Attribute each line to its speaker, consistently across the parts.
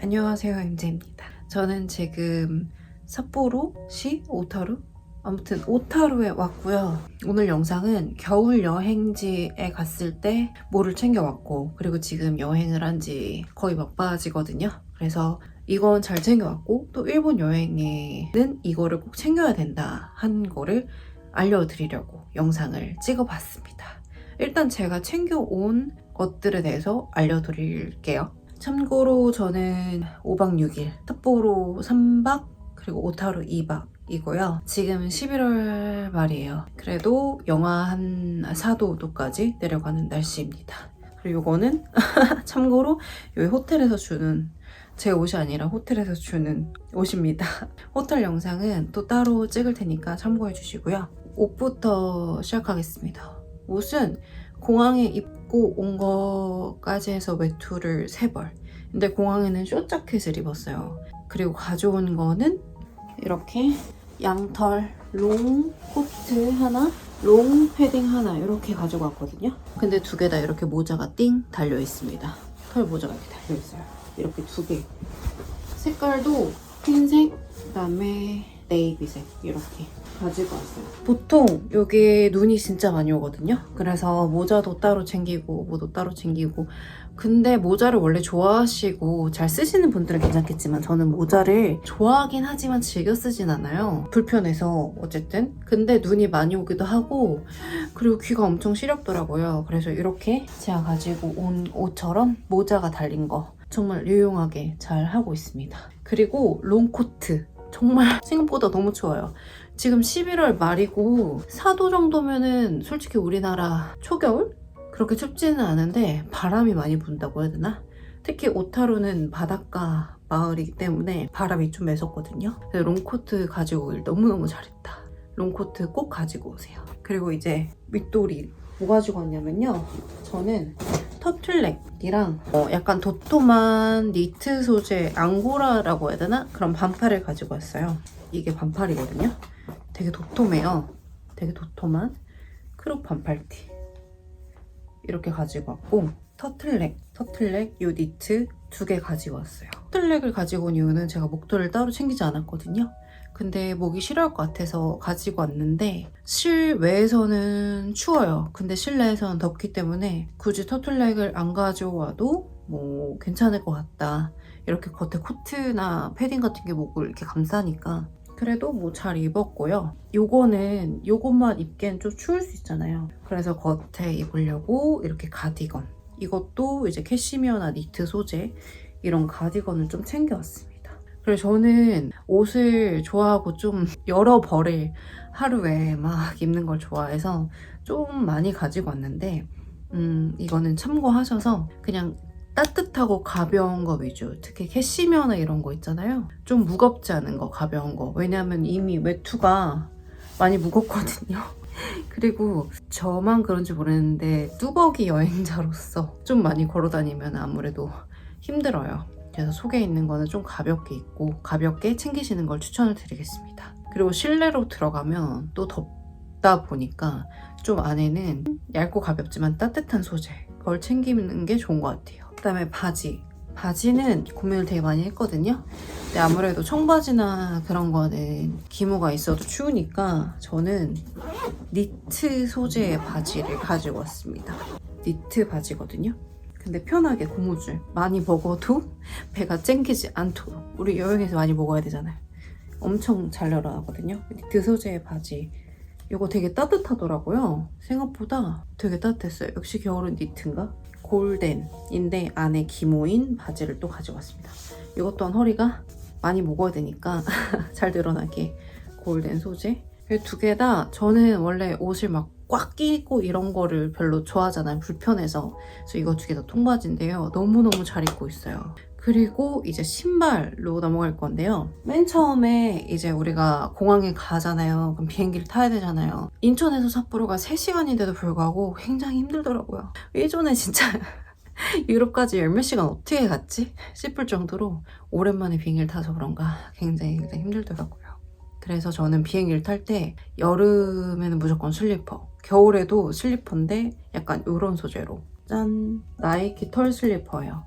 Speaker 1: 안녕하세요, MJ입니다. 저는 지금 삿포로시 오타루? 아무튼 오타루에 왔고요. 오늘 영상은 겨울 여행지에 갔을 때 뭐를 챙겨왔고, 그리고 지금 여행을 한 지 거의 막바지거든요. 그래서 이건 잘 챙겨왔고, 또 일본 여행에는 이거를 꼭 챙겨야 된다 한 거를 알려드리려고 영상을 찍어봤습니다. 일단 제가 챙겨온 것들에 대해서 알려드릴게요. 참고로 저는 5박 6일, 삿포로 3박, 그리고 오타루 2박 이고요. 지금 11월 말이에요. 그래도 영하 한 4도, 5도까지 내려가는 날씨입니다. 그리고 이거는 참고로 여기 호텔에서 주는 제 옷이 아니라 호텔에서 주는 옷입니다. 호텔 영상은 또 따로 찍을 테니까 참고해 주시고요. 옷부터 시작하겠습니다. 옷은 공항에 입고 온 거까지 해서 외투를 3벌. 근데 공항에는 숏자켓을 입었어요. 그리고 가져온 거는 이렇게 양털 롱 코트 하나, 롱 패딩 하나 이렇게 가지고 왔거든요. 근데 두 개 다 이렇게 모자가 띵 달려 있습니다. 털 모자가 이렇게 달려 있어요. 이렇게 두 개. 색깔도 흰색, 그다음에 네이비색 이렇게 가지고 왔어요. 보통 여기 눈이 진짜 많이 오거든요. 그래서 모자도 따로 챙기고 뭐도 따로 챙기고. 근데 모자를 원래 좋아하시고 잘 쓰시는 분들은 괜찮겠지만 저는 모자를 좋아하긴 하지만 즐겨 쓰진 않아요. 불편해서 어쨌든. 근데 눈이 많이 오기도 하고 그리고 귀가 엄청 시렵더라고요. 그래서 이렇게 제가 가지고 온 옷처럼 모자가 달린 거 정말 유용하게 잘 하고 있습니다. 그리고 롱코트 정말 생각보다 너무 좋아요. 지금 11월 말이고 4도 정도면은 솔직히 우리나라 초겨울? 그렇게 춥지는 않은데 바람이 많이 분다고 해야 되나? 특히 오타루는 바닷가 마을이기 때문에 바람이 좀 매섭거든요. 롱코트 가지고 오길 너무너무 잘했다. 롱코트 꼭 가지고 오세요. 그리고 이제 윗돌이 뭐 가지고 왔냐면요. 저는 터틀넥이랑 약간 도톰한 니트 소재 앙고라라고 해야 되나? 그런 반팔을 가지고 왔어요. 이게 반팔이거든요. 되게 도톰해요. 되게 도톰한 크롭 반팔티 이렇게 가지고 왔고 터틀넥 요 니트 2개 가지고 왔어요. 터틀넥을 가지고 온 이유는 제가 목도를 따로 챙기지 않았거든요. 근데 목이 싫어할 것 같아서 가지고 왔는데 실외에서는 추워요. 근데 실내에서는 덥기 때문에 굳이 터틀넥을 안 가져와도 뭐 괜찮을 것 같다. 이렇게 겉에 코트나 패딩 같은 게 목을 이렇게 감싸니까 그래도 뭐 잘 입었고요. 요것만 입기엔 좀 추울 수 있잖아요. 그래서 겉에 입으려고 이렇게 가디건. 이것도 이제 캐시미어나 니트 소재 이런 가디건을 좀 챙겨왔습니다. 그래서 저는 옷을 좋아하고 좀 여러 벌을 하루에 막 입는 걸 좋아해서 좀 많이 가지고 왔는데 이거는 참고하셔서 그냥 따뜻하고 가벼운 거 위주. 특히 캐시미어나 이런 거 있잖아요. 좀 무겁지 않은 거, 가벼운 거. 왜냐면 이미 외투가 많이 무겁거든요. 그리고 저만 그런지 모르겠는데 뚜벅이 여행자로서 좀 많이 걸어 다니면 아무래도 힘들어요. 그래서 속에 있는 거는 좀 가볍게 입고 가볍게 챙기시는 걸 추천을 드리겠습니다. 그리고 실내로 들어가면 또 덥다 보니까 좀 안에는 얇고 가볍지만 따뜻한 소재 그걸 챙기는 게 좋은 것 같아요. 그다음에 바지는 고민을 되게 많이 했거든요. 근데 아무래도 청바지나 그런 거는 기모가 있어도 추우니까 저는 니트 소재의 바지를 가지고 왔습니다. 니트 바지거든요. 근데 편하게 고무줄 많이 먹어도 배가 쨍기지 않도록. 우리 여행에서 많이 먹어야 되잖아요. 엄청 잘 늘어나거든요. 니트 소재의 바지 이거 되게 따뜻하더라고요. 생각보다 되게 따뜻했어요. 역시 겨울은 니트인가? 골덴인데 안에 기모인 바지를 또 가져왔습니다. 이것 또한 허리가 많이 먹어야 되니까 잘 늘어나게 골덴 소재. 두 개 다 저는 원래 옷을 막 꽉 끼고 이런 거를 별로 좋아하잖아요. 불편해서. 그래서 이거 2개 다 통바지인데요. 너무너무 잘 입고 있어요. 그리고 이제 신발로 넘어갈 건데요. 맨 처음에 이제 우리가 공항에 가잖아요. 그럼 비행기를 타야 되잖아요. 인천에서 삿포로가 3시간인데도 불구하고 굉장히 힘들더라고요. 예전에 진짜 유럽까지 10몇 시간 어떻게 갔지? 싶을 정도로 오랜만에 비행기를 타서 그런가 굉장히 힘들더라고요. 그래서 저는 비행기를 탈 때 여름에는 무조건 슬리퍼, 겨울에도 슬리퍼인데 약간 이런 소재로 짠! 나이키 털 슬리퍼예요.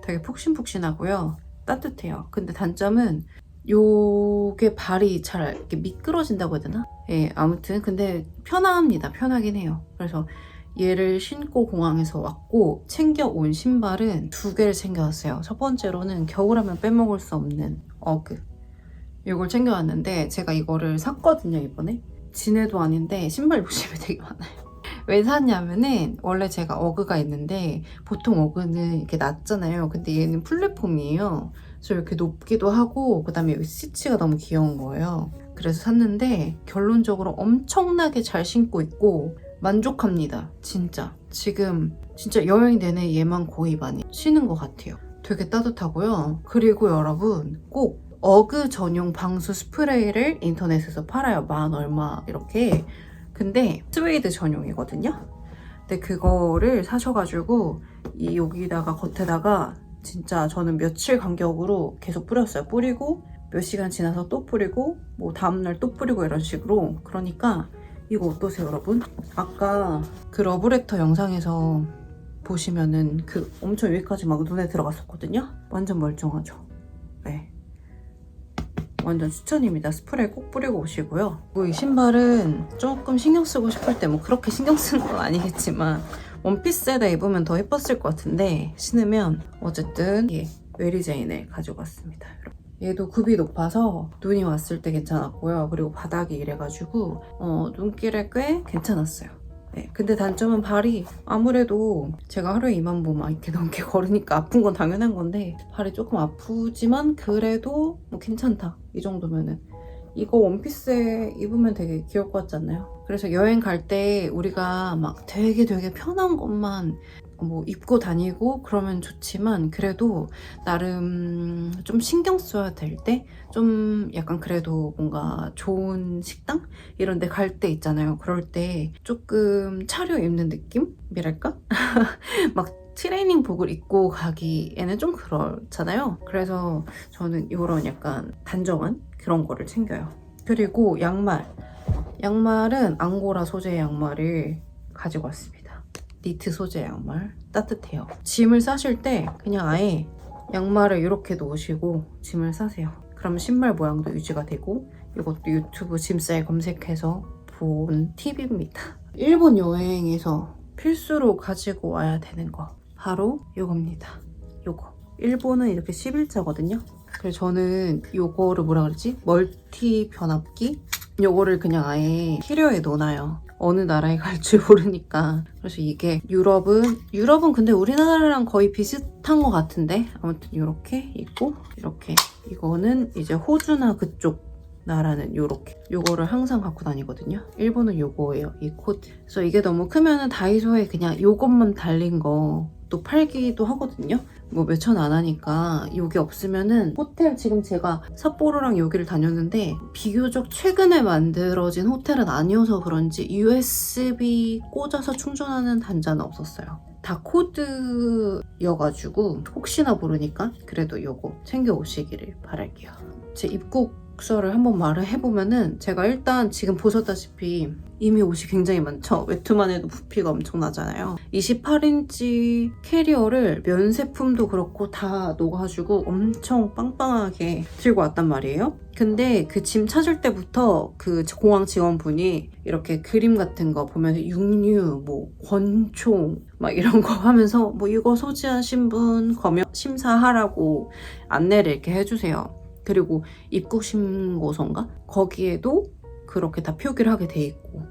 Speaker 1: 되게 푹신푹신하고요. 따뜻해요. 근데 단점은 요게 발이 잘 이렇게 미끄러진다고 해야 되나? 예, 아무튼 근데 편합니다. 편하긴 해요. 그래서 얘를 신고 공항에서 왔고 챙겨온 신발은 2개를 챙겨왔어요. 첫 번째로는 겨울하면 빼먹을 수 없는 어그. 이걸 챙겨왔는데 제가 이거를 샀거든요, 이번에. 진해도 아닌데 신발 욕심이 되게 많아요. 왜 샀냐면은 원래 제가 어그가 있는데 보통 어그는 이렇게 낮잖아요. 근데 얘는 플랫폼이에요. 그래서 이렇게 높기도 하고 그다음에 여기 스티치가 너무 귀여운 거예요. 그래서 샀는데 결론적으로 엄청나게 잘 신고 있고 만족합니다. 진짜. 지금 진짜 여행 내내 얘만 거의 많이 신은 것 같아요. 되게 따뜻하고요. 그리고 여러분 꼭 어그 전용 방수 스프레이를 인터넷에서 팔아요. 10,000 얼마 이렇게. 근데 스웨이드 전용이거든요. 근데 그거를 사셔가지고 이 여기다가 겉에다가 진짜 저는 며칠 간격으로 계속 뿌렸어요. 뿌리고 몇 시간 지나서 또 뿌리고 뭐 다음날 또 뿌리고 이런 식으로. 그러니까 이거 어떠세요, 여러분? 아까 그 러브레터 영상에서 보시면은 그 엄청 여기까지 막 눈에 들어갔었거든요. 완전 멀쩡하죠. 네. 완전 추천입니다. 스프레이 꼭 뿌리고 오시고요. 이 신발은 조금 신경 쓰고 싶을 때 뭐 그렇게 신경 쓰는 건 아니겠지만 원피스에다 입으면 더 예뻤을 것 같은데 신으면 어쨌든 예, 메리제인을 가져갔습니다. 얘도 굽이 높아서 눈이 왔을 때 괜찮았고요. 그리고 바닥이 이래가지고 눈길에 꽤 괜찮았어요. 네, 근데 단점은 발이 아무래도 제가 하루에 2만 보 막 이렇게 넘게 걸으니까 아픈 건 당연한 건데 발이 조금 아프지만 그래도 뭐 괜찮다. 이 정도면은. 이거 원피스에 입으면 되게 귀여울 것 같지 않나요? 그래서 여행 갈 때 우리가 막 되게 편한 것만 뭐 입고 다니고 그러면 좋지만 그래도 나름 좀 신경 써야 될 때 좀 약간 그래도 뭔가 좋은 식당? 이런 데 갈 때 있잖아요. 그럴 때 조금 차려입는 느낌이랄까? 막 트레이닝복을 입고 가기에는 좀 그렇잖아요. 그래서 저는 이런 약간 단정한 그런 거를 챙겨요. 그리고 양말은 앙고라 소재의 양말을 가지고 왔습니다. 니트 소재 양말. 따뜻해요. 짐을 싸실 때 그냥 아예 양말을 이렇게 놓으시고 짐을 싸세요. 그러면 신발 모양도 유지가 되고. 이것도 유튜브 짐쌀 검색해서 본 팁입니다. 일본 여행에서 필수로 가지고 와야 되는 거 바로 이겁니다. 요거. 일본은 이렇게 11자거든요. 그래서 저는 요거를 뭐라 그러지? 멀티 변압기? 요거를 그냥 아예 캐리어에 넣어놔요. 어느 나라에 갈지 모르니까. 그래서 이게 유럽은 근데 우리나라랑 거의 비슷한 것 같은데 아무튼 이렇게 있고 이렇게. 이거는 이제 호주나 그쪽 나라는 요거를 항상 갖고 다니거든요. 일본은 요거예요. 이 코드. 그래서 이게 너무 크면은 다이소에 그냥 요것만 달린 거 또 팔기도 하거든요. 뭐 몇천 안 하니까 요게 없으면은 호텔, 지금 제가 삿포로랑 여기를 다녔는데 비교적 최근에 만들어진 호텔은 아니어서 그런지 USB 꽂아서 충전하는 단자는 없었어요. 다 코드여가지고 혹시나 모르니까 그래도 요거 챙겨 오시기를 바랄게요. 제 입국서를 한번 말을 해보면은 제가 일단 지금 보셨다시피 이미 옷이 굉장히 많죠. 외투만 해도 부피가 엄청나잖아요. 28인치 캐리어를 면세품도 그렇고 다 넣어가지고 엄청 빵빵하게 들고 왔단 말이에요. 근데 그 짐 찾을 때부터 그 공항 직원분이 이렇게 그림 같은 거 보면서 육류, 뭐 권총 막 이런 거 하면서 뭐 이거 소지하신 분 검역 심사하라고 안내를 이렇게 해주세요. 그리고 입국신고서인가? 거기에도 그렇게 다 표기를 하게 돼 있고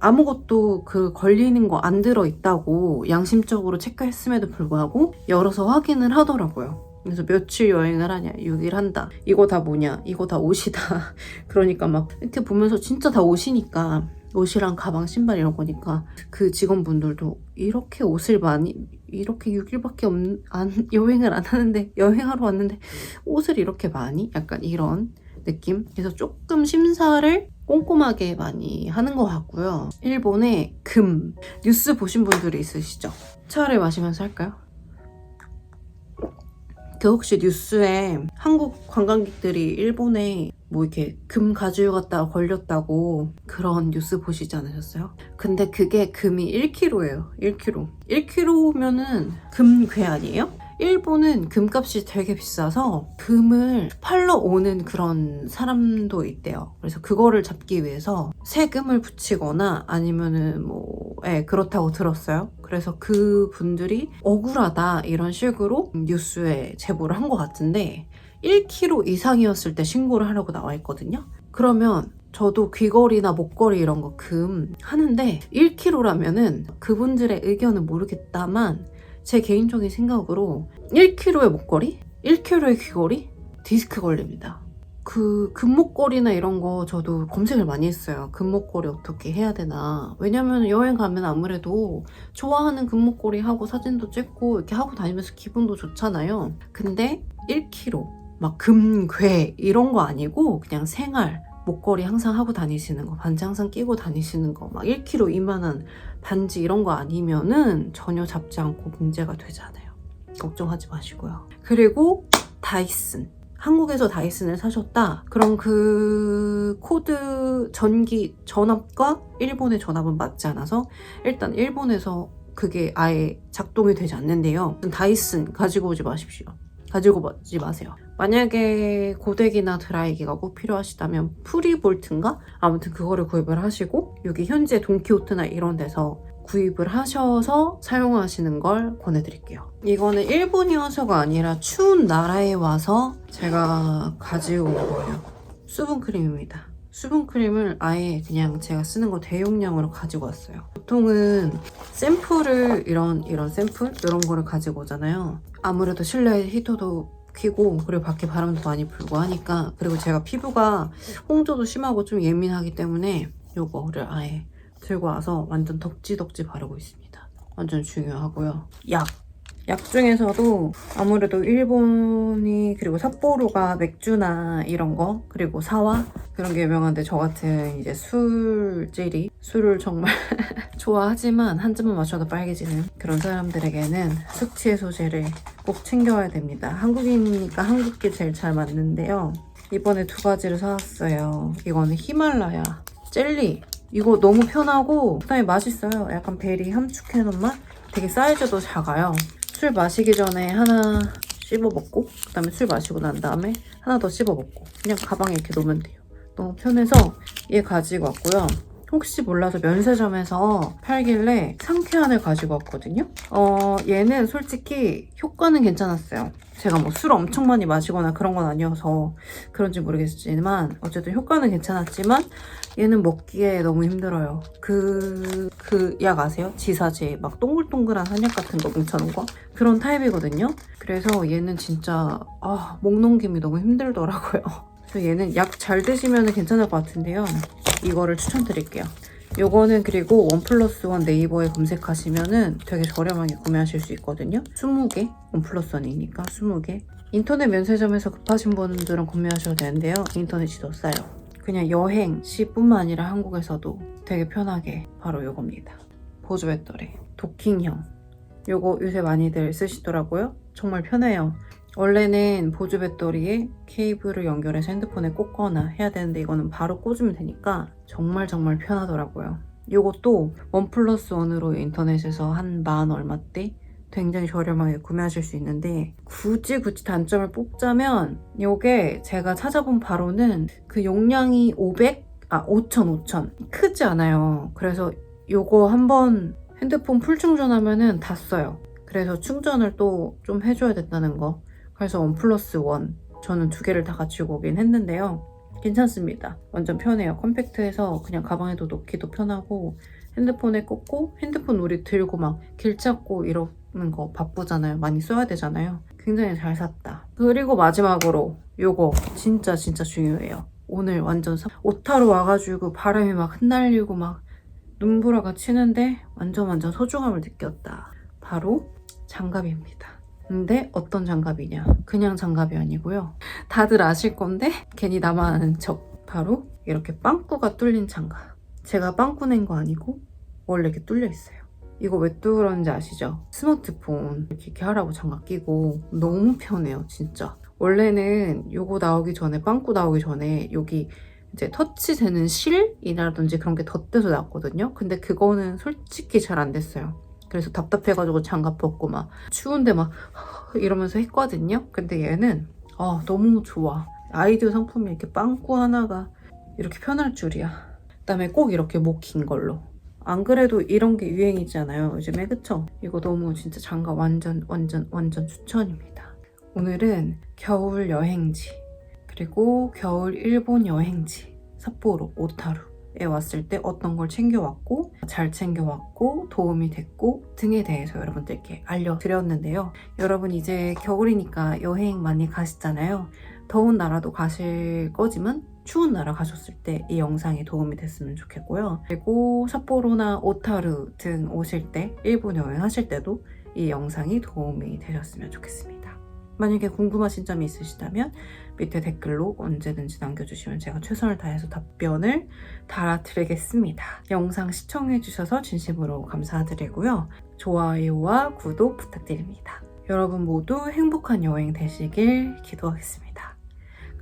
Speaker 1: 아무것도 그 걸리는 거 안 들어있다고 양심적으로 체크했음에도 불구하고 열어서 확인을 하더라고요. 그래서 며칠 여행을 하냐, 6일 한다, 이거 다 뭐냐, 이거 다 옷이다. 그러니까 막 이렇게 보면서 진짜 다 옷이니까, 옷이랑 가방, 신발 이런 거니까 그 직원분들도 이렇게 옷을 많이, 이렇게 6일밖에 여행을 안 하는데, 여행하러 왔는데 옷을 이렇게 많이? 약간 이런 느낌? 그래서 조금 심사를 꼼꼼하게 많이 하는 것 같고요. 일본의 금, 뉴스 보신 분들이 있으시죠? 차를 마시면서 할까요? 그 혹시 뉴스에 한국 관광객들이 일본에 뭐 이렇게 금 가지고 갔다가 걸렸다고 그런 뉴스 보시지 않으셨어요? 근데 그게 금이 1kg예요. 1kg. 1kg면은 금괴 아니에요? 일본은 금값이 되게 비싸서 금을 팔러 오는 그런 사람도 있대요. 그래서 그거를 잡기 위해서 세금을 붙이거나 아니면은 그렇다고 들었어요. 그래서 그분들이 억울하다 이런 식으로 뉴스에 제보를 한 것 같은데 1kg 이상이었을 때 신고를 하려고 나와 있거든요. 그러면 저도 귀걸이나 목걸이 이런 거 금 하는데 1kg라면은 그분들의 의견은 모르겠다만 제 개인적인 생각으로 1kg의 목걸이? 1kg의 귀걸이? 디스크 걸립니다. 그 금목걸이나 이런 거 저도 검색을 많이 했어요. 금목걸이 어떻게 해야 되나. 왜냐면 여행 가면 아무래도 좋아하는 금목걸이 하고 사진도 찍고 이렇게 하고 다니면서 기분도 좋잖아요. 근데 1kg 막 금괴 이런 거 아니고 그냥 생활 목걸이 항상 하고 다니시는 거, 반지 항상 끼고 다니시는 거, 막 1kg 이만한 반지 이런 거 아니면은 전혀 잡지 않고 문제가 되잖아요. 걱정하지 마시고요. 그리고 다이슨. 한국에서 다이슨을 사셨다. 그럼 그 코드 전기 전압과 일본의 전압은 맞지 않아서 일단 일본에서 그게 아예 작동이 되지 않는데요. 다이슨 가지고 오지 마십시오. 가지고 오지 마세요. 만약에 고데기나 드라이기가 꼭 필요하시다면 프리볼트인가? 아무튼 그거를 구입을 하시고 여기 현재 돈키호테나 이런 데서 구입을 하셔서 사용하시는 걸 권해드릴게요. 이거는 일본이어서가 아니라 추운 나라에 와서 제가 가지고 온 거예요. 수분크림입니다. 수분크림을 아예 그냥 제가 쓰는 거 대용량으로 가지고 왔어요. 보통은 샘플을 이런 샘플? 이런 거를 가지고 오잖아요. 아무래도 실내에 히터도 켜고 그리고 밖에 바람도 많이 불고 하니까 그리고 제가 피부가 홍조도 심하고 좀 예민하기 때문에 요거를 아예 들고 와서 완전 덕지덕지 바르고 있습니다. 완전 중요하고요. 약 중에서도 아무래도 일본이 그리고 삿포로가 맥주나 이런 거 그리고 사와 그런 게 유명한데 저 같은 이제 술질이 술을 정말 좋아하지만 한 잔만 마셔도 빨개지는 그런 사람들에게는 숙취 해소제를 꼭 챙겨야 됩니다. 한국인이니까 한국게 제일 잘 맞는데요. 이번에 2가지를 사왔어요. 이거는 히말라야 젤리. 이거 너무 편하고 그다음에 맛있어요. 약간 베리 함축해놓은 맛? 되게 사이즈도 작아요. 술 마시기 전에 하나 씹어 먹고 그다음에 술 마시고 난 다음에 하나 더 씹어 먹고 그냥 가방에 이렇게 놓으면 돼요. 너무 편해서 얘 가지고 왔고요. 혹시 몰라서 면세점에서 팔길래 상쾌한을 가지고 왔거든요. 얘는 솔직히 효과는 괜찮았어요. 제가 뭐 술 엄청 많이 마시거나 그런 건 아니어서 그런지 모르겠지만 어쨌든 효과는 괜찮았지만 얘는 먹기에 너무 힘들어요. 그 약 아세요? 지사제 막 동글동글한 한약 같은 거 뭉쳐놓은 거? 그런 타입이거든요. 그래서 얘는 진짜 목 넘김이 너무 힘들더라고요. 그래서 얘는 약 잘 드시면 괜찮을 것 같은데요. 이거를 추천드릴게요. 요거는 그리고 1+1 네이버에 검색하시면은 되게 저렴하게 구매하실 수 있거든요. 20개, 1+1이니까 20개. 인터넷 면세점에서 급하신 분들은 구매하셔도 되는데요. 인터넷이 더 싸요. 그냥 여행시뿐만 아니라 한국에서도 되게 편하게 바로 요겁니다. 보조 배터리, 도킹형. 요거 요새 많이들 쓰시더라고요. 정말 편해요. 원래는 보조 배터리에 케이블을 연결해서 핸드폰에 꽂거나 해야 되는데 이거는 바로 꽂으면 되니까 정말 편하더라고요. 이것도 1+1으로 인터넷에서 한 10,000 얼마대 굉장히 저렴하게 구매하실 수 있는데 굳이 단점을 뽑자면 이게 제가 찾아본 바로는 그 용량이 5,000 크지 않아요. 그래서 이거 한번 핸드폰 풀 충전하면은 다 써요. 그래서 충전을 또 좀 해줘야 된다는 거. 그래서 1+1 저는 2개를 다 가지고 오긴 했는데요. 괜찮습니다. 완전 편해요. 컴팩트해서 그냥 가방에도 넣기도 편하고 핸드폰에 꽂고 핸드폰 우리 들고 막 길 찾고 이러는 거 바쁘잖아요. 많이 써야 되잖아요. 굉장히 잘 샀다. 그리고 마지막으로 요거 진짜 중요해요. 오늘 완전 오타로 와가지고 바람이 막 흩날리고 막 눈보라가 치는데 완전 소중함을 느꼈다. 바로 장갑입니다. 근데 어떤 장갑이냐? 그냥 장갑이 아니고요. 다들 아실 건데 괜히 나만 아는 척. 바로 이렇게 빵꾸가 뚫린 장갑. 제가 빵꾸 낸 거 아니고 원래 이렇게 뚫려 있어요. 이거 왜 뚫었는지 아시죠? 스마트폰 이렇게 하라고 장갑 끼고 너무 편해요, 진짜. 원래는 요거 나오기 전에 빵꾸 나오기 전에 여기 이제 터치되는 실이라든지 그런 게 덧대서 나왔거든요. 근데 그거는 솔직히 잘 안 됐어요. 그래서 답답해가지고 장갑 벗고 막 추운데 막 이러면서 했거든요. 근데 얘는 너무 좋아. 아이디어 상품이 이렇게 빵꾸 하나가 이렇게 편할 줄이야. 그다음에 꼭 이렇게 목 긴 걸로. 안 그래도 이런 게 유행이잖아요, 요즘에. 그쵸? 이거 너무 진짜 장갑 완전 추천입니다. 오늘은 겨울 여행지, 그리고 겨울 일본 여행지, 삿포로, 오타루에 왔을 때 어떤 걸 챙겨왔고, 잘 챙겨왔고, 도움이 됐고 등에 대해서 여러분들께 알려드렸는데요. 여러분 이제 겨울이니까 여행 많이 가시잖아요. 더운 나라도 가실 거지만 추운 나라 가셨을 때 이 영상이 도움이 됐으면 좋겠고요. 그리고 삿포로나 오타루 등 오실 때, 일본 여행하실 때도 이 영상이 도움이 되셨으면 좋겠습니다. 만약에 궁금하신 점이 있으시다면 밑에 댓글로 언제든지 남겨주시면 제가 최선을 다해서 답변을 달아드리겠습니다. 영상 시청해주셔서 진심으로 감사드리고요. 좋아요와 구독 부탁드립니다. 여러분 모두 행복한 여행 되시길 기도하겠습니다.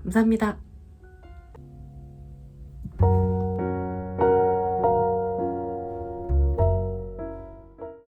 Speaker 1: 감사합니다.